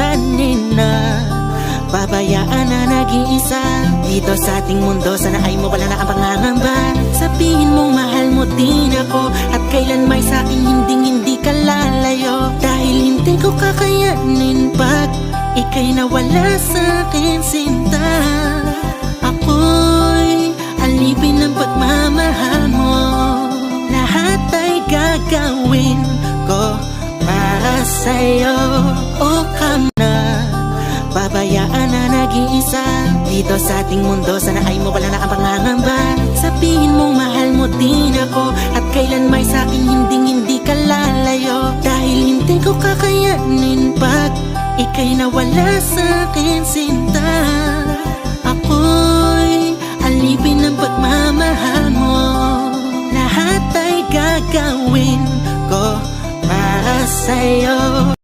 pasanin na pabayaan na nag-iisa dito sa ating mundo. Sana ay mawala na ang pangangamba. Sabihin mong mahal mo din ako at kailan may sa'king hindi ka lalayo. Dahil hindi ko kakayanin pag ika'y nawala sa'kin, sinta. Ako'y alipin ng pagmamahal mo. Lahat ay gagawin ko para sa'yo. O come na, pabayaan na nag-iisa dito sa ating mundo. Sana ay mawala na ang pangangamba. Sabihin mong mahal mo din ako at kailan may sa'king hindi ka lalayo. Dahil hindi ko kakayanin pag ika'y nawala sa'kin, sinta. Ako'y alipin ng pagmamahal mo. Lahat ay gagawin ko para sa'yo.